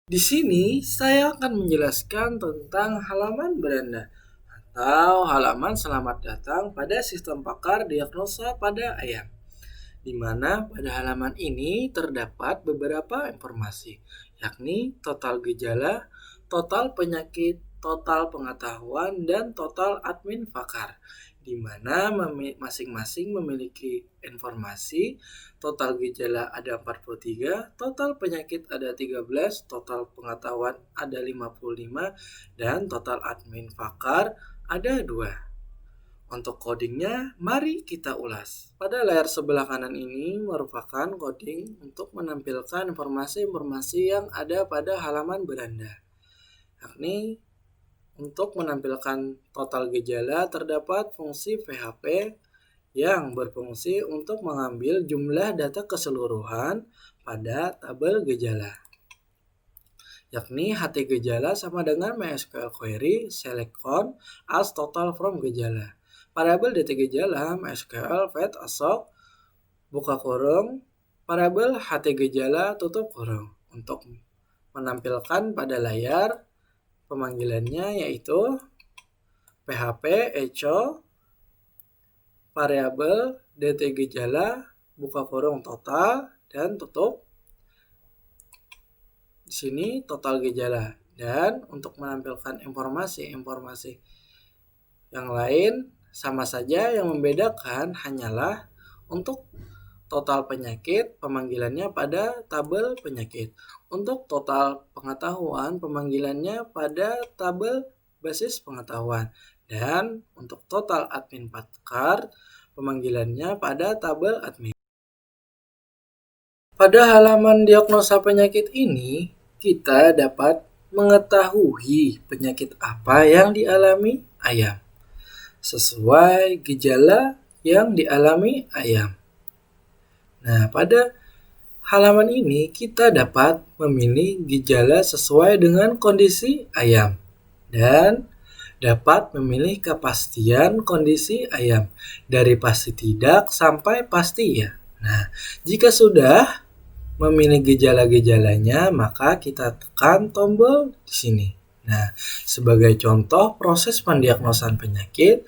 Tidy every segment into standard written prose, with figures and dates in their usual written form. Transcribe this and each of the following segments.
Di sini saya akan menjelaskan tentang halaman beranda atau halaman selamat datang pada sistem pakar diagnosa pada ayam. Di mana pada halaman ini terdapat beberapa informasi, yakni total gejala, total penyakit, total pengetahuan, dan total admin pakar, di mana masing-masing memiliki informasi. Total gejala ada 43, total penyakit ada 13, total pengetahuan ada 55, dan total admin pakar ada 2. Untuk codingnya, mari kita ulas. Pada layar sebelah kanan ini merupakan coding untuk menampilkan informasi-informasi yang ada pada halaman beranda. Yakni untuk menampilkan total gejala terdapat fungsi PHP yang berfungsi untuk mengambil jumlah data keseluruhan pada tabel gejala. Yakni HT gejala sama dengan MySQL query select count as total from gejala. Variabel DT gejala MySQL fetch asok buka kurung, variabel HT gejala tutup kurung. Untuk menampilkan pada layar pemanggilannya yaitu PHP echo variabel DT gejala buka kurung total dan tutup. Di sini total gejala, dan untuk menampilkan informasi yang lain sama saja, yang membedakan hanyalah untuk total penyakit pemanggilannya pada tabel penyakit. Untuk total pengetahuan pemanggilannya pada tabel basis pengetahuan, dan untuk total admin pakar pemanggilannya pada tabel admin. Pada halaman diagnosa penyakit ini, kita dapat mengetahui penyakit apa yang dialami ayam sesuai gejala yang dialami ayam. Nah, pada halaman ini kita dapat memilih gejala sesuai dengan kondisi ayam dan dapat memilih kepastian kondisi ayam dari pasti tidak sampai pasti ya. Nah, jika sudah memilih gejala-gejalanya, maka kita tekan tombol di sini. Nah, sebagai contoh proses pendiagnosan penyakit,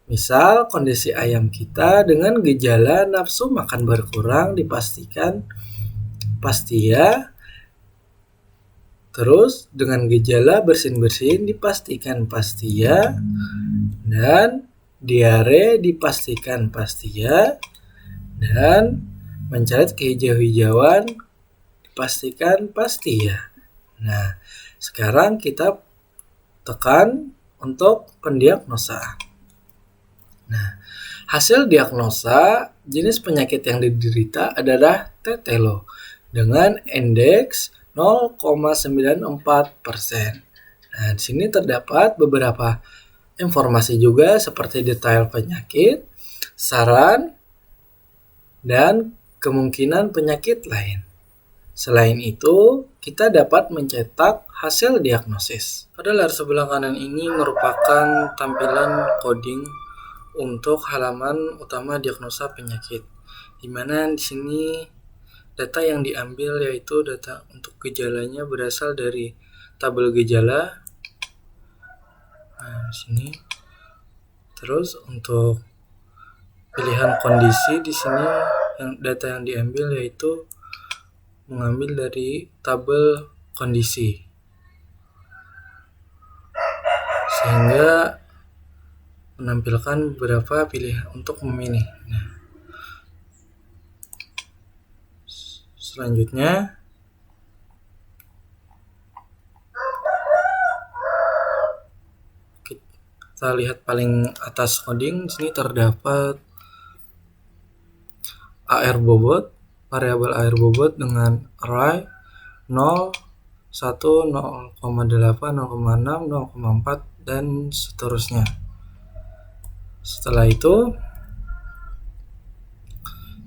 misal kondisi ayam kita dengan gejala nafsu makan berkurang dipastikan pasti ya. Terus dengan gejala bersin-bersin dipastikan pasti ya. Dan diare dipastikan pasti ya. Dan mencret kehijau-hijauan dipastikan pasti ya. Nah, sekarang kita tekan untuk pendiagnosa. Nah, hasil diagnosa jenis penyakit yang diderita adalah tetelo dengan indeks 0,94%. Nah, di sini terdapat beberapa informasi juga seperti detail penyakit, saran, dan kemungkinan penyakit lain. Selain itu, kita dapat mencetak hasil diagnosis. Pada layar sebelah kanan ini merupakan tampilan coding untuk halaman utama diagnosa penyakit, di mana di sini data yang diambil yaitu data untuk gejalanya berasal dari tabel gejala. Nah, di sini. Terus untuk pilihan kondisi di sini data yang diambil yaitu mengambil dari tabel kondisi, sehingga menampilkan beberapa pilihan untuk memilih. Nah, selanjutnya kita lihat paling atas coding. Di sini terdapat AR bobot, variabel AR bobot dengan array 0, 1, 0,8, 0,6, 0,4 dan seterusnya. Setelah itu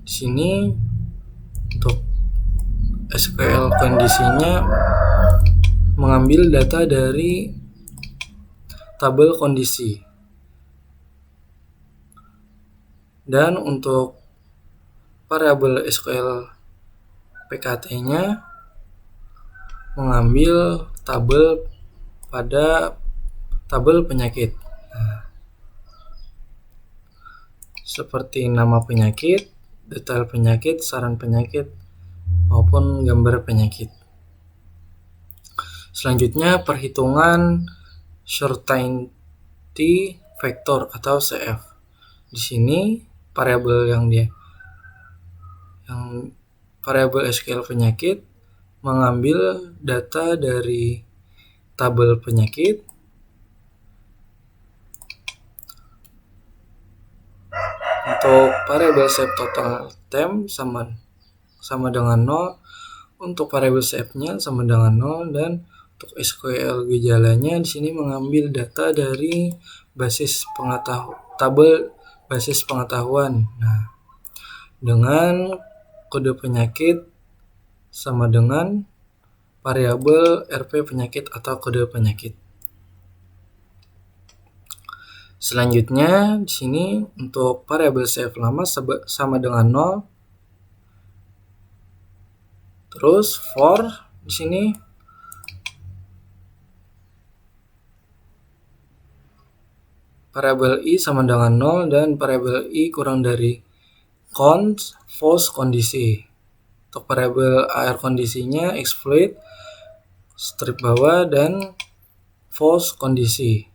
di sini untuk SQL kondisinya mengambil data dari tabel kondisi. Dan untuk variabel SQL PKT-nya mengambil tabel pada tabel penyakit. Nah, seperti nama penyakit, detail penyakit, saran penyakit, maupun gambar penyakit. Selanjutnya perhitungan certainty factor atau CF. Di sini variabel variabel SQL penyakit mengambil data dari tabel penyakit untuk variabel save total temp sama dengan 0, untuk variabel save-nya sama dengan 0, dan untuk SQL gejalanya di sini mengambil data dari tabel basis pengetahuan. Nah, dengan kode penyakit sama dengan variabel RP penyakit atau kode penyakit. Selanjutnya di sini untuk variabel save lama sama dengan 0. Terus for di sini variabel i sama dengan 0 dan variabel i kurang dari count false kondisi. Untuk variabel AR kondisinya exploit strip bawah dan false kondisi.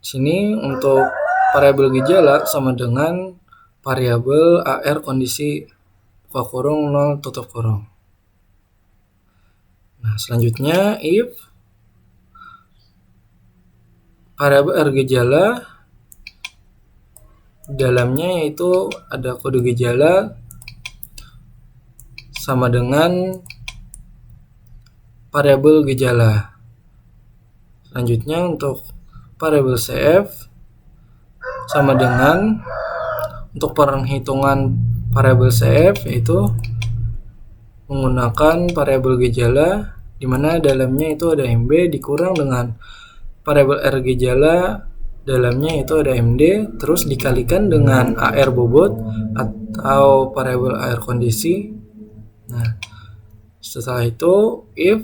Di sini untuk variabel gejala sama dengan variabel AR kondisi buka kurung 0 tutup kurung. Nah, selanjutnya if variabel R gejala dalamnya yaitu ada kode gejala sama dengan variabel gejala. Selanjutnya untuk variabel CF sama dengan untuk perhitungan variabel CF yaitu menggunakan variabel gejala di mana dalamnya itu ada MB dikurang dengan variabel R gejala dalamnya itu ada MD terus dikalikan dengan AR bobot atau variabel AR kondisi. Nah, setelah itu if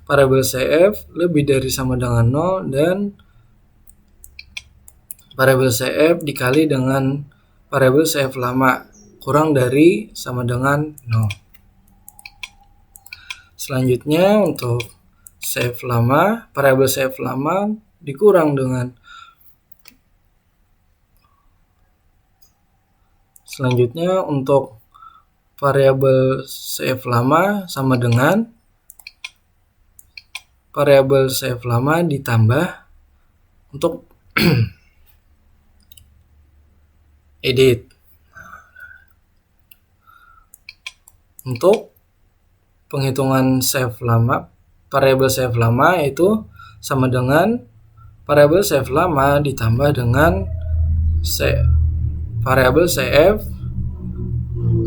variabel CF lebih dari sama dengan 0 dan variabel CF dikali dengan variabel CF lama kurang dari sama dengan 0. Selanjutnya untuk CF lama, variabel CF lama dikurang dengan selanjutnya untuk variabel CF lama sama dengan variabel CF lama ditambah untuk edit. Untuk penghitungan save lama, variabel save lama itu sama dengan variabel save lama ditambah dengan variabel save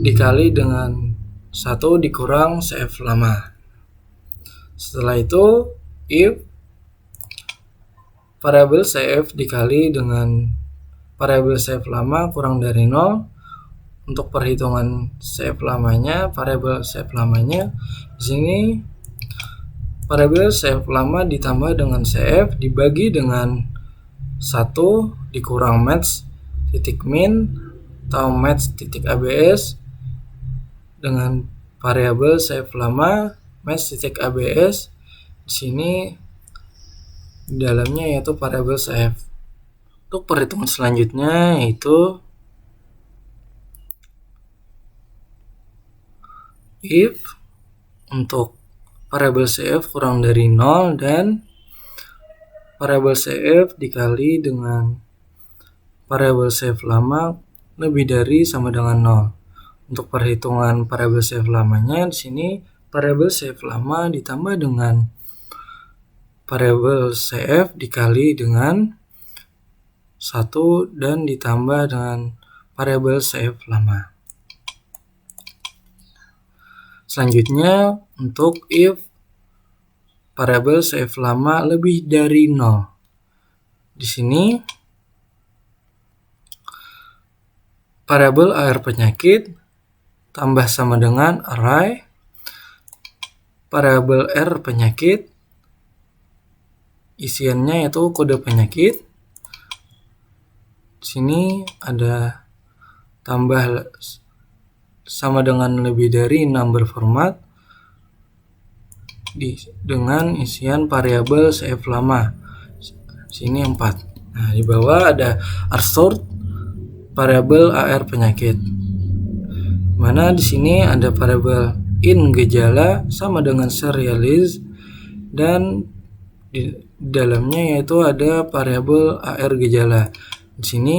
dikali dengan 1 dikurang save lama. Setelah itu if variabel save dikali dengan variabel save lama kurang dari 0, untuk perhitungan save lamanya, variabel save lamanya di sini variabel save lama ditambah dengan save dibagi dengan 1 dikurang match titik min atau match titik ABS dengan variabel save lama match titik ABS. Di sini di dalamnya yaitu variabel save. Untuk perhitungan selanjutnya yaitu if untuk variabel CF kurang dari 0 dan variabel CF dikali dengan variabel CF lama lebih dari sama dengan 0. Untuk perhitungan variabel CF lamanya di sini variabel CF lama ditambah dengan variabel CF dikali dengan 1 dan ditambah dengan variabel CF lama. Selanjutnya untuk if variabel CF lama lebih dari 0. Di sini variabel AR penyakit tambah sama dengan array variabel R penyakit, isiannya yaitu kode penyakit. Di sini ada tambah sama dengan lebih dari number format dengan isian variabel cf lama. Sini 4. Nah, di bawah ada rsort variabel ar penyakit. Mana di sini ada variabel in gejala sama dengan serialize, dan di dalamnya yaitu ada variabel ar gejala. Di sini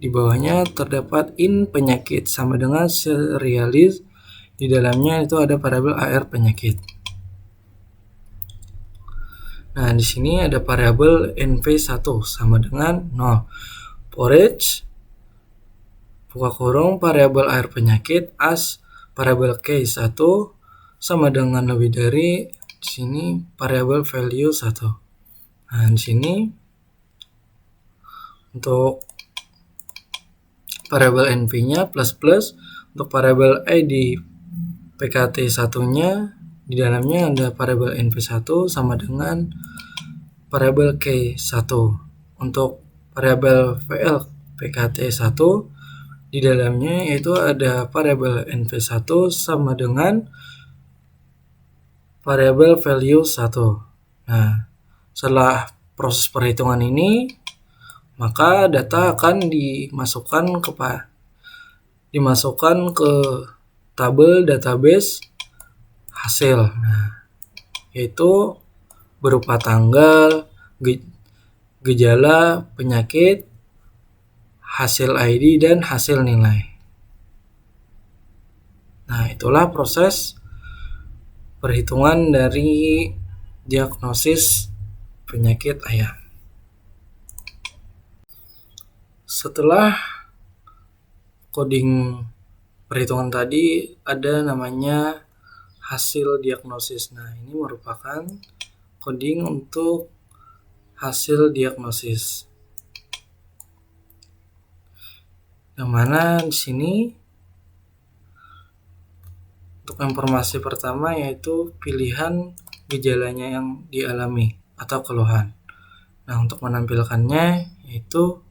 di bawahnya terdapat in penyakit sama dengan serialize, di dalamnya itu ada variabel ar penyakit. Nah, di sini ada variabel nv1 sama dengan 0. For each buka kurung variabel ar penyakit as variabel k1 sama dengan lebih dari, di sini variabel value 1. Nah, di sini untuk variabel nv-nya plus, untuk variabel id pkt1-nya di dalamnya ada variabel nv1 sama dengan variabel k1. Untuk variabel vl pkt1 di dalamnya yaitu ada variabel nv1 sama dengan variabel value 1. Nah, setelah proses perhitungan ini, maka data akan dimasukkan ke tabel database hasil. Nah, yaitu berupa tanggal, gejala, penyakit, hasil ID, dan hasil nilai. Nah, itulah proses perhitungan dari diagnosis penyakit ayam. Setelah coding perhitungan tadi, ada namanya hasil diagnosis. Nah, ini merupakan coding untuk hasil diagnosis. Yang mana di sini untuk informasi pertama yaitu pilihan gejalanya yang dialami atau keluhan. Nah, untuk menampilkannya yaitu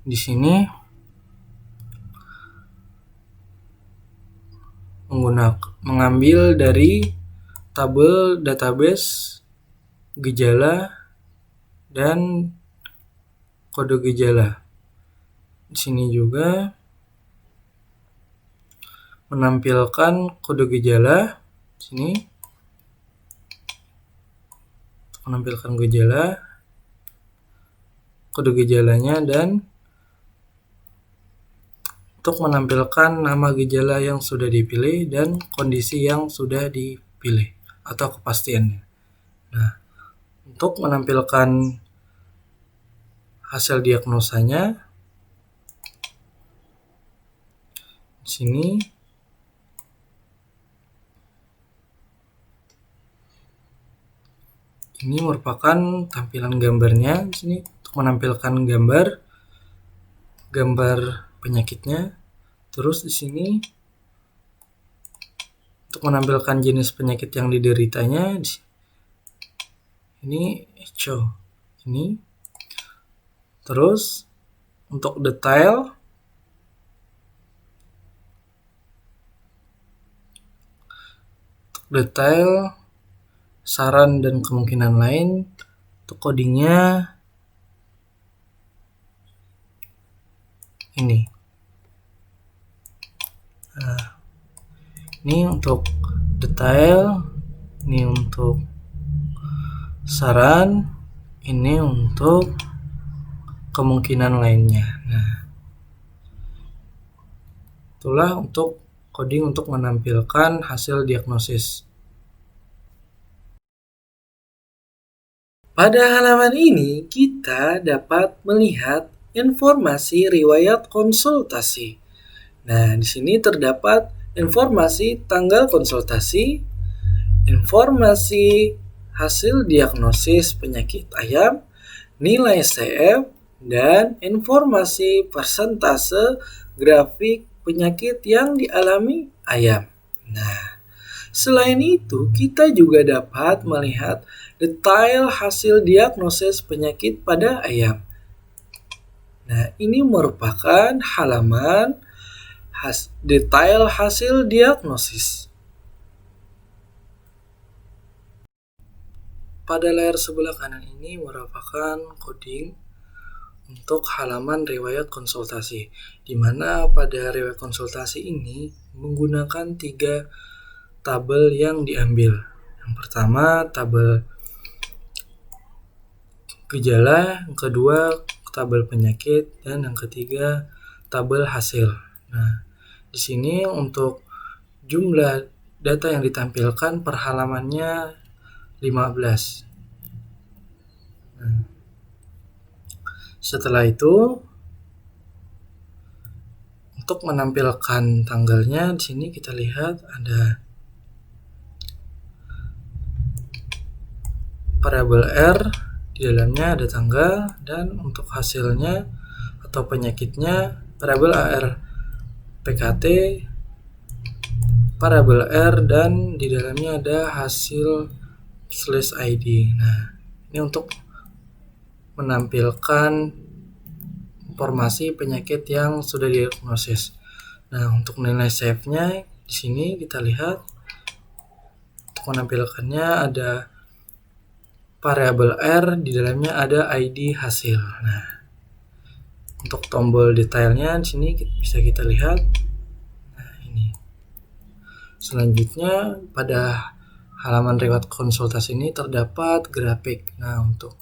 di sini mengambil dari tabel database gejala dan kode gejala. Di sini juga menampilkan kode gejala. Di sini menampilkan gejala, kode gejalanya, dan untuk menampilkan nama gejala yang sudah dipilih dan kondisi yang sudah dipilih atau kepastiannya. Nah, untuk menampilkan hasil diagnosanya, di sini ini merupakan tampilan gambarnya. Di sini untuk menampilkan gambar penyakitnya. Terus di sini untuk menampilkan jenis penyakit yang dideritanya, ini show ini. Terus untuk detail saran dan kemungkinan lain, untuk codingnya ini. Nah, ini untuk detail, ini untuk saran, ini untuk kemungkinan lainnya. Nah, itulah untuk coding untuk menampilkan hasil diagnosis. Pada halaman ini kita dapat melihat informasi riwayat konsultasi. Nah, di sini terdapat informasi tanggal konsultasi, informasi hasil diagnosis penyakit ayam, nilai CF, dan informasi persentase grafik penyakit yang dialami ayam. Nah, Selain itu, kita juga dapat melihat detail hasil diagnosis penyakit pada ayam. Nah, ini merupakan halaman detail hasil diagnosis. Pada layar sebelah kanan ini merupakan coding untuk halaman riwayat konsultasi, di mana pada riwayat konsultasi ini menggunakan 3 tabel yang diambil. Yang pertama tabel gejala, yang kedua tabel penyakit, dan yang ketiga tabel hasil. Nah, di sini untuk jumlah data yang ditampilkan per halamannya 15. Nah, setelah itu untuk menampilkan tanggalnya, di sini kita lihat ada variabel R, di dalamnya ada tanggal, dan untuk hasilnya atau penyakitnya variabel AR PKT, variabel R, dan di dalamnya ada hasil /ID. Nah, ini untuk menampilkan informasi penyakit yang sudah diagnosis. Nah, untuk nilai save-nya di sini kita lihat untuk menampilkannya ada variabel R, di dalamnya ada ID hasil. Nah, untuk tombol detailnya di sini bisa kita lihat. Nah, ini. Selanjutnya pada halaman riwayat konsultasi ini terdapat grafik. Nah, untuk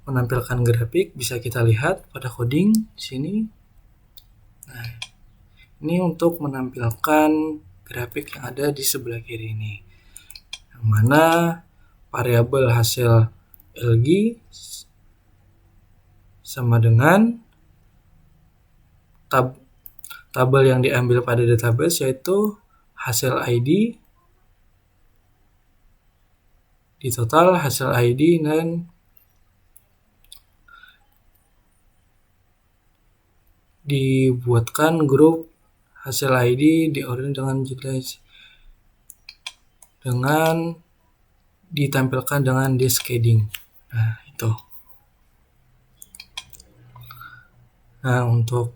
menampilkan grafik bisa kita lihat pada coding di sini. Nah, ini untuk menampilkan grafik yang ada di sebelah kiri ini, yang mana variabel hasil LG sama dengan tabel yang diambil pada database, yaitu hasil ID di total hasil ID, dan dibuatkan grup hasil ID diorder dengan jelas, dengan ditampilkan dengan cascading. Nah, itu. Nah, untuk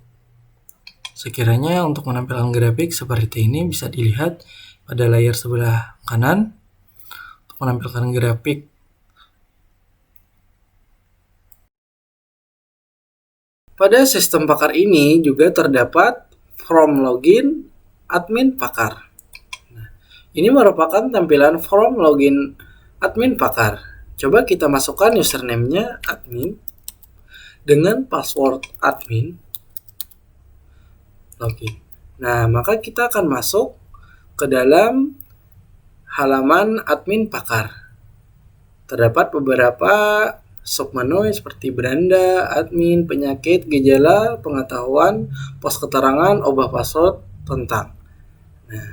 sekiranya untuk menampilkan grafik seperti ini bisa dilihat pada layar sebelah kanan. Untuk menampilkan grafik pada sistem pakar ini juga terdapat from login admin pakar. Nah, ini merupakan tampilan from login admin pakar. Coba kita masukkan username-nya admin dengan password admin login. Nah, maka kita akan masuk ke dalam halaman admin pakar. Terdapat beberapa submenu seperti beranda, admin, penyakit, gejala, pengetahuan, pos keterangan, ubah password, tentang. Nah,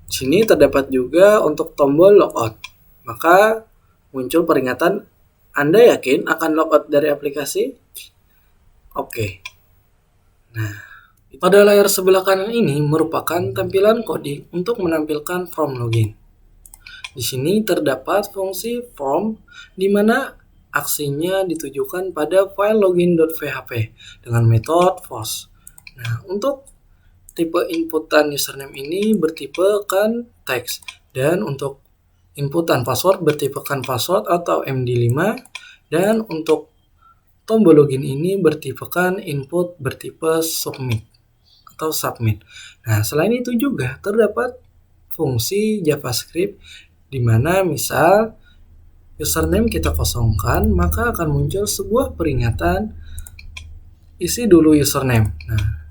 di sini terdapat juga untuk tombol logout. Maka muncul peringatan, Anda yakin akan logout dari aplikasi? Oke. Nah, pada layar sebelah kanan ini merupakan tampilan coding untuk menampilkan form login. Di sini terdapat fungsi form di mana aksinya ditujukan pada file login.php dengan metode post. Nah, untuk tipe inputan username ini bertipekan teks, dan untuk inputan password bertipekan password atau MD5, dan untuk tombol login ini bertipekan input bertipe submit atau submit. Nah, selain itu juga terdapat fungsi JavaScript di mana misal username kita kosongkan, maka akan muncul sebuah peringatan isi dulu username. Nah,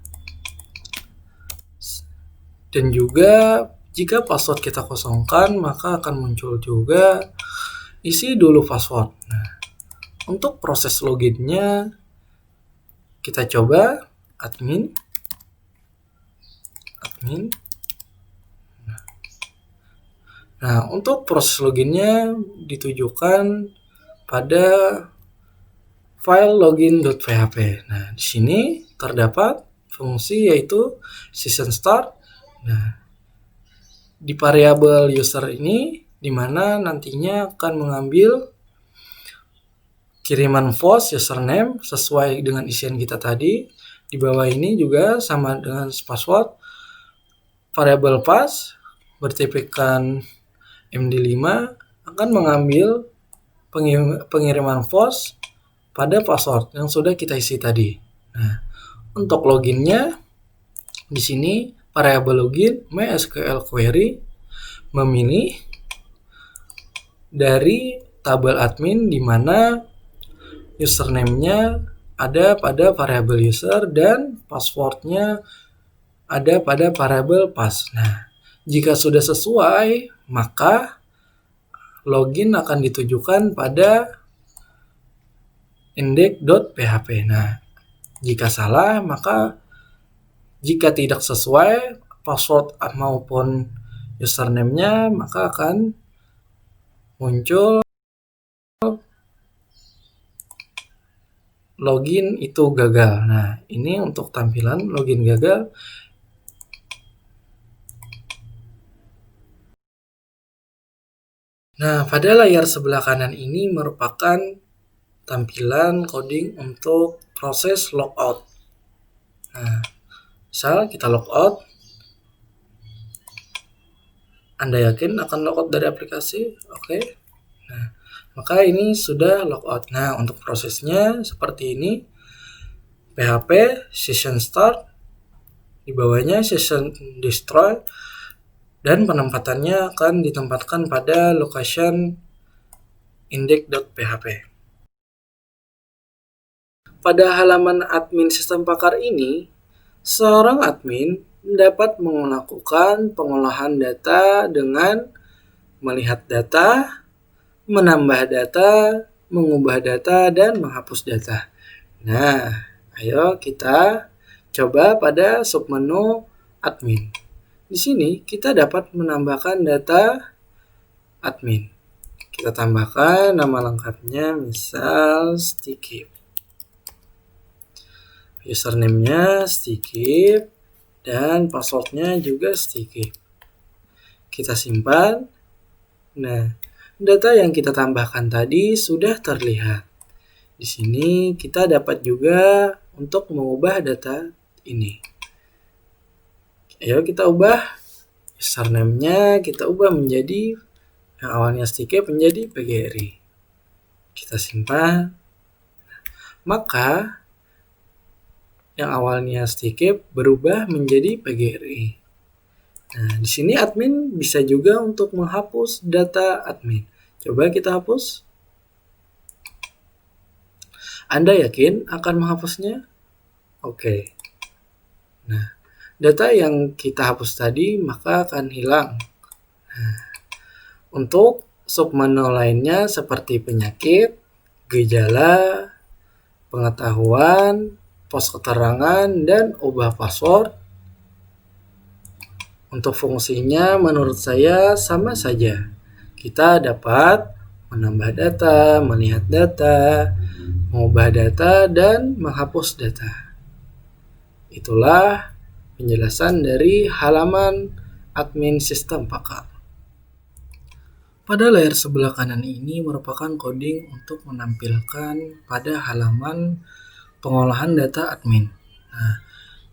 dan juga jika password kita kosongkan, maka akan muncul juga isi dulu password. Nah, untuk proses loginnya kita coba admin. Nah, untuk proses loginnya ditujukan pada file login.php. Nah, di sini terdapat fungsi yaitu session start. Nah, di variabel user ini, di mana nantinya akan mengambil kiriman post username sesuai dengan isian kita tadi. Di bawah ini juga sama dengan password, variabel pass bertipikan MD5 akan mengambil pengiriman post pada password yang sudah kita isi tadi. Nah, untuk loginnya di sini variabel login MySQL query memilih dari tabel admin di mana username-nya ada pada variabel user dan passwordnya ada pada variabel pass. Nah, jika sudah sesuai, maka login akan ditujukan pada index.php. Nah, jika salah, maka jika tidak sesuai password maupun username-nya, maka akan muncul login itu gagal. Nah, ini untuk tampilan login gagal. Nah, pada layar sebelah kanan ini merupakan tampilan coding untuk proses logout. Nah, misal kita logout, Anda yakin akan logout dari aplikasi? Oke. Nah, maka ini sudah logout. Nah, untuk prosesnya seperti ini. PHP session start, di bawahnya session destroy, dan penempatannya akan ditempatkan pada location index.php. Pada halaman admin sistem pakar ini, seorang admin dapat melakukan pengolahan data dengan melihat data, menambah data, mengubah data, dan menghapus data. Nah, ayo kita coba pada submenu admin. Di sini kita dapat menambahkan data admin. Kita tambahkan nama lengkapnya, misal Stikip. Username-nya Stikip dan password-nya juga Stikip. Kita simpan. Nah, data yang kita tambahkan tadi sudah terlihat. Di sini kita dapat juga untuk mengubah data ini. Ayo kita ubah username-nya, kita ubah menjadi yang awalnya Stikip menjadi PGRI. Kita simpan. Maka yang awalnya Stikip berubah menjadi PGRI. Nah, di sini admin bisa juga untuk menghapus data admin. Coba kita hapus. Anda yakin akan menghapusnya? Oke. Nah, data yang kita hapus tadi maka akan hilang. Nah, untuk submenu lainnya seperti penyakit, gejala, pengetahuan, pos keterangan, dan ubah password, untuk fungsinya menurut saya sama saja. Kita dapat menambah data, melihat data, mengubah data, dan menghapus data. Itulah penjelasan dari halaman admin sistem pakar. Pada layar sebelah kanan ini merupakan coding untuk menampilkan pada halaman pengolahan data admin. Nah,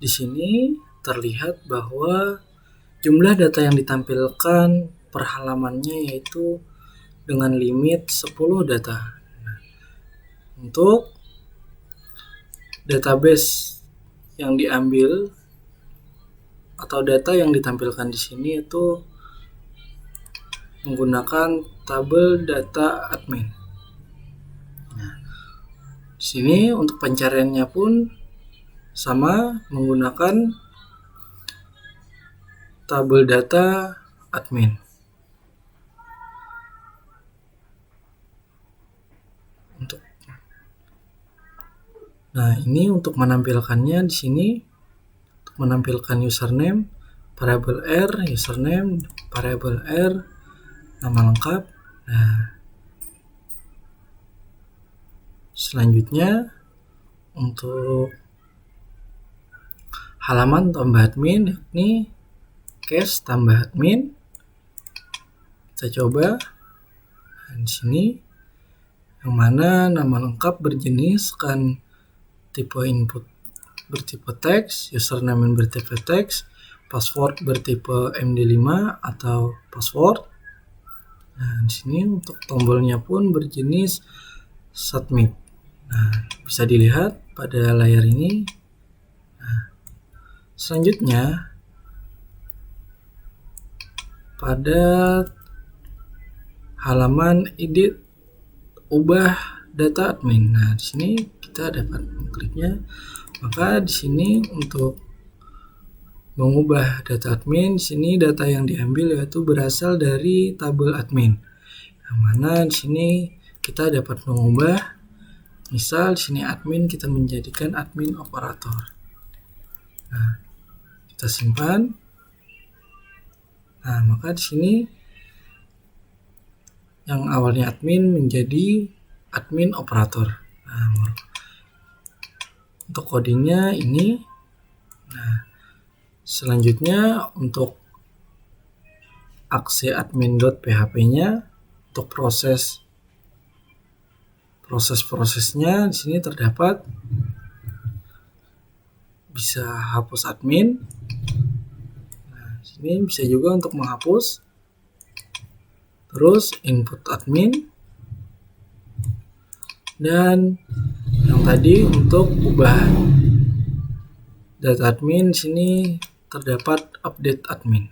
di sini terlihat bahwa jumlah data yang ditampilkan per halamannya yaitu dengan limit 10 data. Nah, untuk database yang diambil atau data yang ditampilkan di sini itu menggunakan tabel data admin. Nah, di sini untuk pencariannya pun sama menggunakan tabel data admin. Nah, ini untuk menampilkannya di sini, untuk menampilkan username, variabel R, username, variabel R, nama lengkap. Nah, selanjutnya untuk halaman tambah admin, yakni case tambah admin. Kita coba. Di sini yang mana nama lengkap berjenis kan tipe input bertipe teks, username bertipe teks, password bertipe MD5 atau password. Nah, di sini untuk tombolnya pun berjenis submit. Nah, bisa dilihat pada layar ini. Nah, selanjutnya pada halaman edit ubah data admin. Nah, di sini kita dapat mengkliknya. Maka di sini untuk mengubah data admin, di sini data yang diambil yaitu berasal dari tabel admin. Yang mana di sini kita dapat mengubah, misal di sini admin kita menjadikan admin operator. Nah, kita simpan. Nah, maka di sini yang awalnya admin menjadi admin operator. Nah, untuk codingnya ini. Nah, selanjutnya untuk aksi admin.php-nya, untuk proses-prosesnya di sini terdapat bisa hapus admin. Nah, di sini bisa juga untuk menghapus. Terus input admin. Dan yang tadi untuk ubah data admin, di sini terdapat update admin.